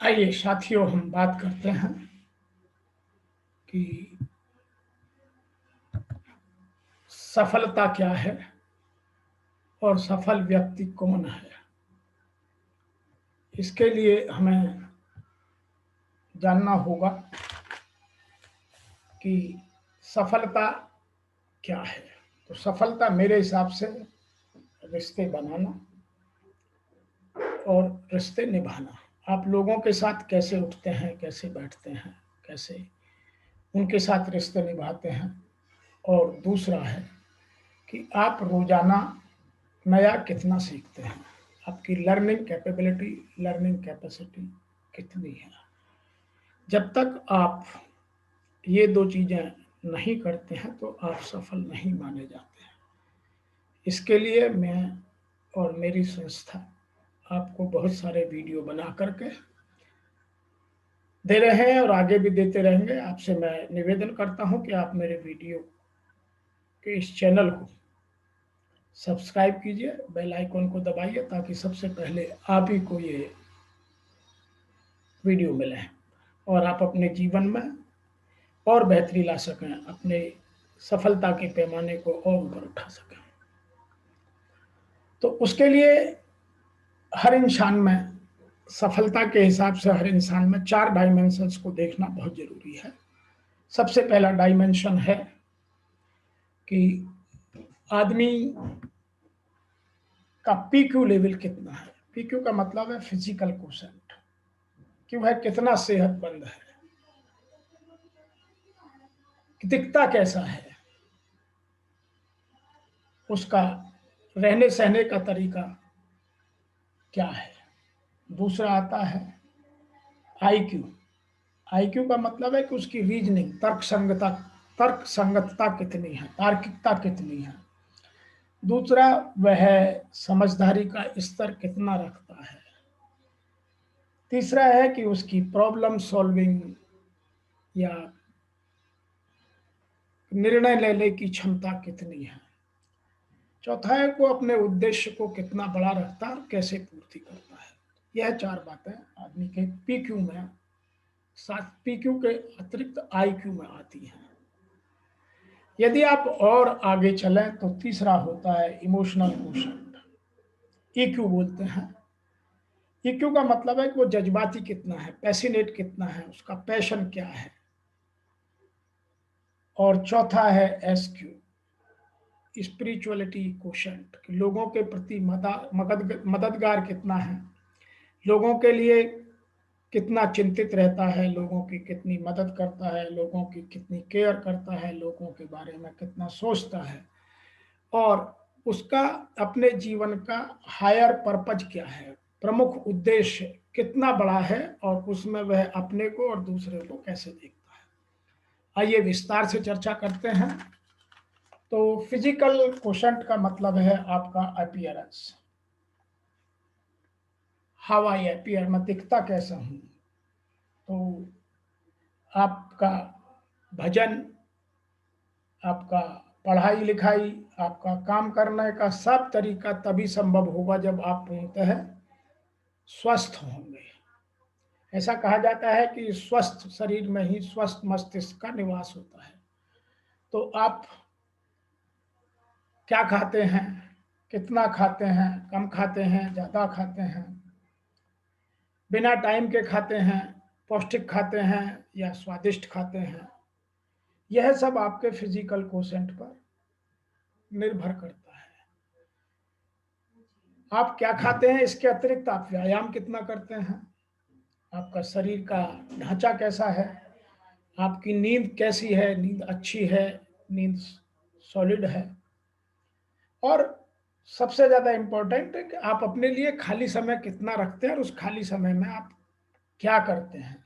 आइए साथियों, हम बात करते हैं कि सफलता क्या है और सफल व्यक्ति कौन है। इसके लिए हमें जानना होगा कि सफलता क्या है। तो सफलता मेरे हिसाब से रिश्ते बनाना और रिश्ते निभाना। आप लोगों के साथ कैसे उठते हैं, कैसे बैठते हैं, कैसे उनके साथ रिश्ते निभाते हैं। और दूसरा है कि आप रोजाना नया कितना सीखते हैं, आपकी लर्निंग कैपेबिलिटी, लर्निंग कैपेसिटी कितनी है। जब तक आप ये दो चीज़ें नहीं करते हैं तो आप सफल नहीं माने जाते हैं। इसके लिए मैं और मेरी संस्था आपको बहुत सारे वीडियो बना करके दे रहे हैं और आगे भी देते रहेंगे। आपसे मैं निवेदन करता हूं कि आप मेरे वीडियो के इस चैनल को सब्सक्राइब कीजिए, बेल आइकन को दबाइए ताकि सबसे पहले आप ही को ये वीडियो मिले और आप अपने जीवन में और बेहतरी ला सकें, अपने सफलता के पैमाने को और ऊपर उठा सकें। तो उसके लिए हर इंसान में, सफलता के हिसाब से हर इंसान में 4 डायमेंशंस को देखना बहुत जरूरी है। सबसे पहला डायमेंशन है कि आदमी का पीक्यू लेवल कितना है। पीक्यू का मतलब है फिजिकल क्वोशेंट, कि वह कितना सेहतमंद है, दिखता कैसा है, उसका रहने सहने का तरीका क्या है। दूसरा आता है आईक्यू। आईक्यू का मतलब है कि उसकी रीजनिंग, तर्क संगतता कितनी है, तार्किकता कितनी है। दूसरा, वह समझदारी का स्तर कितना रखता है। तीसरा है कि उसकी प्रॉब्लम सॉल्विंग या निर्णय लेने की क्षमता कितनी है। चौथा है वो अपने उद्देश्य को कितना बड़ा रखता है और कैसे पूर्ति करता है। यह 4 बातें आदमी के पीक्यू में, साथ पीक्यू के अतिरिक्त आईक्यू में आती हैं। यदि आप और आगे चलें तो तीसरा होता है इमोशनल क्वोशेंट, ईक्यू बोलते हैं। ईक्यू का मतलब है कि वो जज्बाती कितना है, पैशनेट कितना है, उसका पैशन क्या है। और चौथा है एसक्यू, स्पिरिचुअलिटी क्वोशेंट, कि लोगों के प्रति मददगार कितना है, लोगों के लिए कितना चिंतित रहता है, लोगों की कितनी मदद करता है, लोगों की कितनी केयर करता है, लोगों के बारे में कितना सोचता है, और उसका अपने जीवन का हायर पर्पज क्या है, प्रमुख उद्देश्य कितना बड़ा है, और उसमें वह अपने को और दूसरे को कैसे देखता है। आइए विस्तार से चर्चा करते हैं। तो फिजिकल क्वोशेंट का मतलब है आपका अपीयरेंस, हाउ आई अपीयर, मैं दिखता कैसा हूं। तो आपका भजन, आपका पढ़ाई लिखाई, आपका काम करने का सब तरीका तभी संभव होगा जब आप पूर्णतः स्वस्थ होंगे। ऐसा कहा जाता है कि स्वस्थ शरीर में ही स्वस्थ मस्तिष्क का निवास होता है। तो आप क्या खाते हैं, कितना खाते हैं, कम खाते हैं, ज्यादा खाते हैं, बिना टाइम के खाते हैं, पौष्टिक खाते हैं या स्वादिष्ट खाते हैं, यह सब आपके फिजिकल क्वोशेंट पर निर्भर करता है। आप क्या खाते हैं, इसके अतिरिक्त आप व्यायाम कितना करते हैं, आपका शरीर का ढांचा कैसा है, आपकी नींद कैसी है, नींद अच्छी है, नींद सॉलिड है, और सबसे ज्यादा इंपॉर्टेंट है कि आप अपने लिए खाली समय कितना रखते हैं और उस खाली समय में आप क्या करते हैं,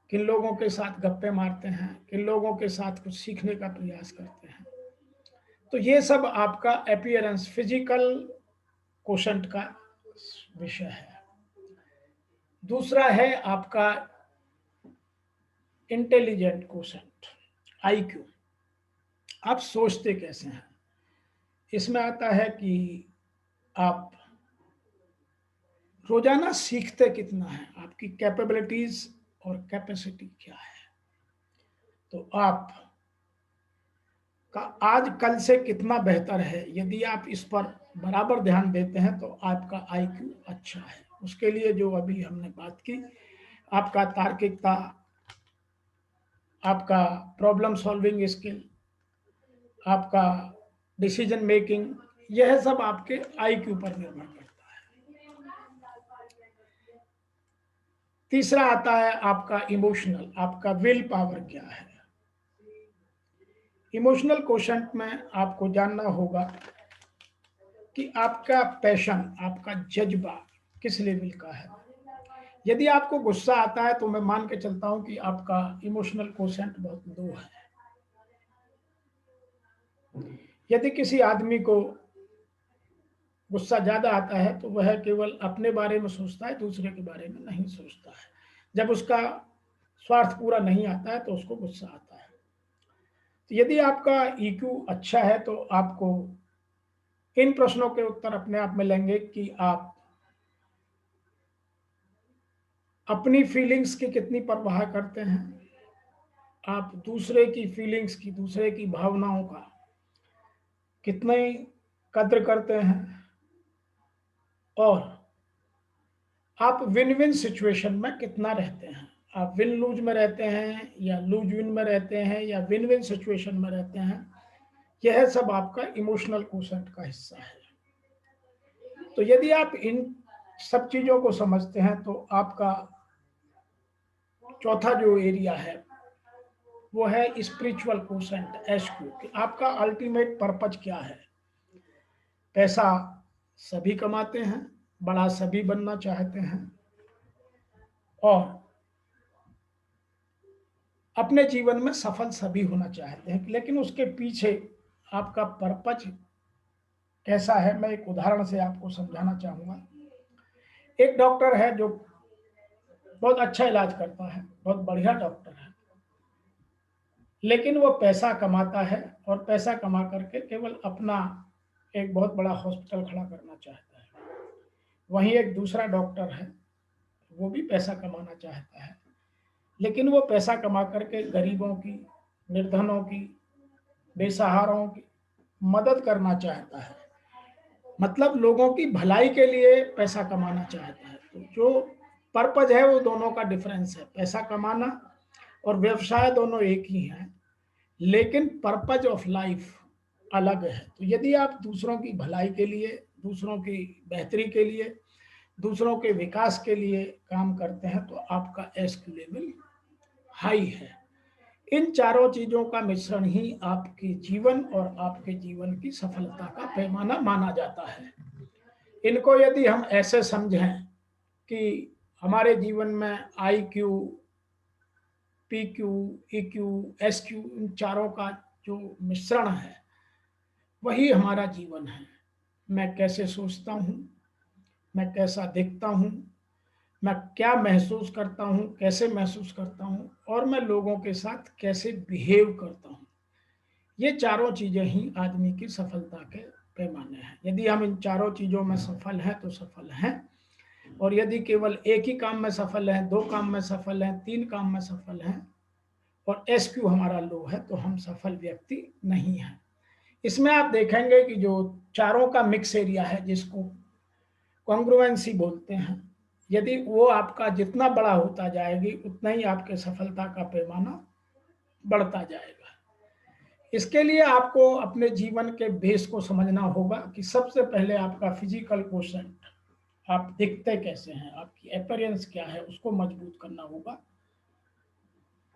किन लोगों के साथ गप्पे मारते हैं, किन लोगों के साथ कुछ सीखने का प्रयास करते हैं। तो ये सब आपका अपीयरेंस, फिजिकल क्वोशेंट का विषय है। दूसरा है आपका इंटेलिजेंट क्वोशेंट, आईक्यू। आप सोचते कैसे हैं। इसमें आता है कि आप रोजाना सीखते कितना है, आपकी कैपेबिलिटीज और कैपेसिटी क्या है। तो आप का आज कल से कितना बेहतर है, यदि आप इस पर बराबर ध्यान देते हैं तो आपका आईक्यू अच्छा है। उसके लिए जो अभी हमने बात की, आपका तार्किकता, आपका प्रॉब्लम सॉल्विंग स्किल, आपका डिसीजन मेकिंग, यह सब आपके आईक्यू पर निर्भर करता है। तीसरा आता है आपका इमोशनल, आपका विल पावर क्या है। इमोशनल क्वोशंट में आपको जानना होगा कि आपका पैशन, आपका जज्बा किस लेवल का है। यदि आपको गुस्सा आता है तो मैं मान के चलता हूं कि आपका इमोशनल क्वोशंट बहुत लो है। यदि किसी आदमी को गुस्सा ज्यादा आता है तो वह केवल अपने बारे में सोचता है, दूसरे के बारे में नहीं सोचता है। जब उसका स्वार्थ पूरा नहीं आता है तो उसको गुस्सा आता है। तो यदि आपका ईक्यू अच्छा है तो आपको इन प्रश्नों के उत्तर अपने आप में लेंगे कि आप अपनी फीलिंग्स की कितनी परवाह करते हैं, आप दूसरे की फीलिंग्स की, दूसरे की भावनाओं का कितने कद्र करते हैं, और आप विन विन सिचुएशन में कितना रहते हैं। आप विन लूज में रहते हैं या लूज विन में रहते हैं या विन विन सिचुएशन में रहते हैं, यह सब आपका इमोशनल क्वोशंट का हिस्सा है। तो यदि आप इन सब चीजों को समझते हैं तो आपका चौथा जो एरिया है वो है स्पिरिचुअल क्वोशंट, एसक्यू, कि आपका अल्टीमेट पर्पज क्या है। पैसा सभी कमाते हैं, बड़ा सभी बनना चाहते हैं, और अपने जीवन में सफल सभी होना चाहते हैं, लेकिन उसके पीछे आपका पर्पज कैसा है, मैं एक उदाहरण से आपको समझाना चाहूंगा। एक डॉक्टर है जो बहुत अच्छा इलाज करता है, बहुत बढ़िया डॉक्टर है, लेकिन वो पैसा कमाता है और पैसा कमा करके केवल अपना एक बहुत बड़ा हॉस्पिटल खड़ा करना चाहता है। वहीं एक दूसरा डॉक्टर है, वो भी पैसा कमाना चाहता है, लेकिन वो पैसा कमा करके गरीबों की, निर्धनों की, बेसहारों की मदद करना चाहता है। मतलब लोगों की भलाई के लिए पैसा कमाना चाहता है। तो जो पर्पज है वो दोनों का डिफरेंस है। पैसा कमाना और व्यवसाय दोनों एक ही हैं, लेकिन पर्पज ऑफ लाइफ अलग है। तो यदि आप दूसरों की भलाई के लिए, दूसरों की बेहतरी के लिए, दूसरों के विकास के लिए काम करते हैं तो आपका एसक्यू लेवल हाई है। इन चारों चीजों का मिश्रण ही आपके जीवन और आपके जीवन की सफलता का पैमाना माना जाता है। इनको यदि हम ऐसे समझें कि हमारे जीवन में आई क्यू, पी क्यू, ई क्यू, एस क्यू, इन चारों का जो मिश्रण है वही हमारा जीवन है। मैं कैसे सोचता हूँ, मैं कैसा दिखता हूँ, मैं क्या महसूस करता हूँ, कैसे महसूस करता हूँ, और मैं लोगों के साथ कैसे बिहेव करता हूँ, ये चारों चीजें ही आदमी की सफलता के पैमाने हैं। यदि हम इन चारों चीजों में सफल हैं तो सफल हैं, और यदि केवल एक ही काम में सफल हैं, दो काम में सफल हैं, तीन काम में सफल हैं और एसक्यू हमारा लो है तो हम सफल व्यक्ति नहीं हैं। इसमें आप देखेंगे कि जो चारों का मिक्स एरिया है, जिसको कॉन्ग्रुएंसी बोलते हैं, यदि वो आपका जितना बड़ा होता जाएगी उतना ही आपके सफलता का पैमाना बढ़ता जाएगा। इसके लिए आपको अपने जीवन के बेस को समझना होगा कि सबसे पहले आपका फिजिकल क्वोशंट, आप दिखते कैसे हैं, आपकी अपीयरेंस क्या है, उसको मजबूत करना होगा।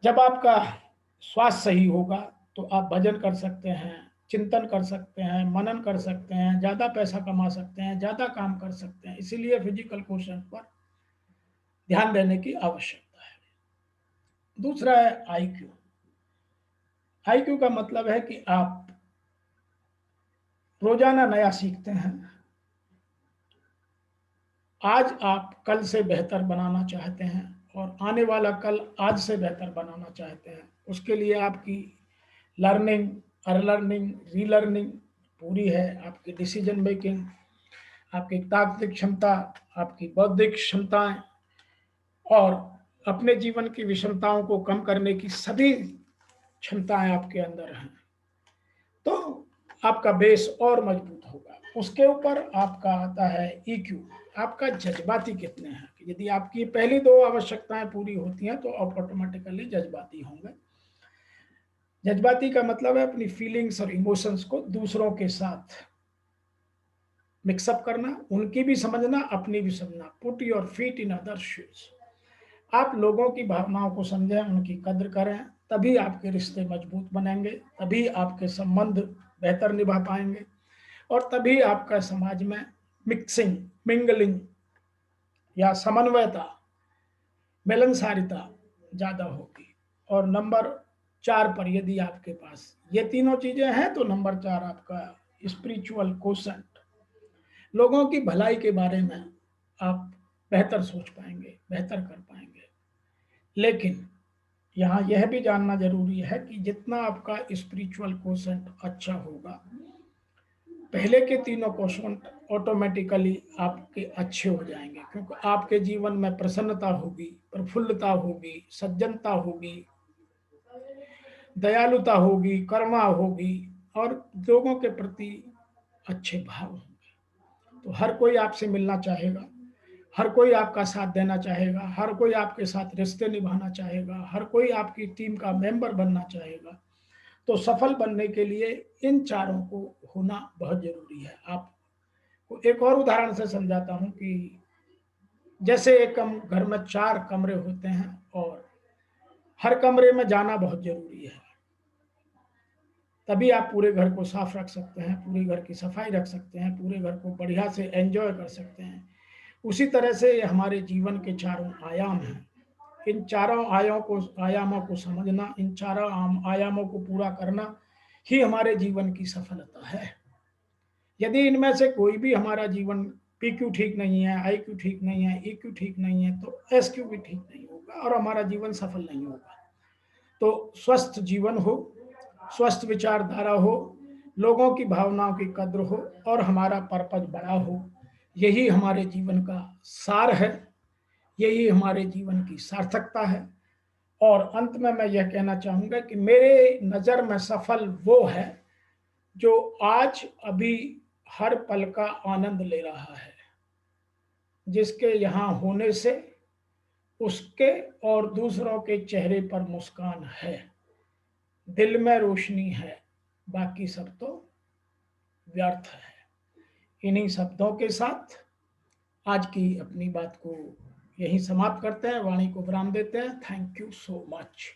जब आपका स्वास्थ्य सही होगा तो आप भजन कर सकते हैं, चिंतन कर सकते हैं, मनन कर सकते हैं, ज्यादा पैसा कमा सकते हैं, ज्यादा काम कर सकते हैं। इसीलिए फिजिकल क्वोशंट पर ध्यान देने की आवश्यकता है। दूसरा है आईक्यू। आईक्यू का मतलब है कि आप रोजाना नया सीखते हैं। आज आप कल से बेहतर बनाना चाहते हैं और आने वाला कल आज से बेहतर बनाना चाहते हैं। उसके लिए आपकी लर्निंग, अनलर्निंग, रीलर्निंग पूरी है। आपकी डिसीजन मेकिंग, आपकी तात्विक क्षमता, आपकी बौद्धिक क्षमताएं और अपने जीवन की विषमताओं को कम करने की सभी क्षमताएं आपके अंदर हैं, तो आपका बेस और मजबूत होगा। उसके ऊपर आपका आता है EQ, आपका जज्बाती कितने हैं। यदि आपकी पहली दो आवश्यकताएं पूरी होती हैं तो आप ऑटोमेटिकली जज्बाती होंगे। जज्बाती का मतलब है अपनी फीलिंग्स और इमोशंस को दूसरों के साथ मिक्सअप करना, उनकी भी समझना, अपनी भी समझना। Put your feet in other shoes. आप लोगों की भावनाओं को समझें, उनकी कद्र करें, तभी आपके रिश्ते मजबूत बनेंगे, तभी आपके संबंध बेहतर निभा पाएंगे और तभी आपका समाज में मिक्सिंग, मिंगलिंग या समन्वयता, मिलनसारिता ज़्यादा होगी। और नंबर 4 पर यदि आपके पास ये तीनों चीज़ें हैं तो नंबर 4 आपका स्पिरिचुअल कोशेंट। लोगों की भलाई के बारे में आप बेहतर सोच पाएंगे, बेहतर कर पाएंगे। लेकिन यहाँ यह भी जानना जरूरी है कि जितना आपका स्पिरिचुअल कोशेंट अच्छा होगा, पहले के तीनों कोशेंट ऑटोमेटिकली आपके अच्छे हो जाएंगे, क्योंकि आपके जीवन में प्रसन्नता होगी, प्रफुल्लता होगी, सज्जनता होगी, दयालुता होगी, करुणा होगी और लोगों के प्रति अच्छे भाव होंगे। तो हर कोई आपसे मिलना चाहेगा, हर कोई आपका साथ देना चाहेगा, हर कोई आपके साथ रिश्ते निभाना चाहेगा, हर कोई आपकी टीम का मेंबर बनना चाहेगा। तो सफल बनने के लिए इन चारों को होना बहुत जरूरी है। आपको एक और उदाहरण से समझाता हूं कि जैसे एक घर में 4 कमरे होते हैं और हर कमरे में जाना बहुत जरूरी है, तभी आप पूरे घर को साफ रख सकते हैं, पूरे घर की सफाई रख सकते हैं, पूरे घर को बढ़िया से एंजॉय कर सकते हैं। उसी तरह से ये हमारे जीवन के चारों आयाम हैं। इन चारों आयामों को समझना, इन चारों आयामों को पूरा करना ही हमारे जीवन की सफलता है। यदि इनमें से कोई भी हमारा जीवन PQ ठीक नहीं है, IQ ठीक नहीं है, EQ ठीक नहीं है, तो SQ भी ठीक नहीं होगा और हमारा जीवन सफल नहीं होगा। तो स्वस्थ जीवन हो, स्वस्थ विचारधारा हो, लोगों की भावनाओं की कद्र हो और हमारा पर्पज बड़ा हो, यही हमारे जीवन का सार है, यही हमारे जीवन की सार्थकता है। और अंत में मैं यह कहना चाहूंगा कि मेरे नज़र में सफल वो है जो आज अभी हर पल का आनंद ले रहा है, जिसके यहाँ होने से उसके और दूसरों के चेहरे पर मुस्कान है, दिल में रोशनी है, बाकी सब तो व्यर्थ है। इन्हीं शब्दों के साथ आज की अपनी बात को यहीं समाप्त करते हैं, वाणी को विराम देते हैं। Thank you so much.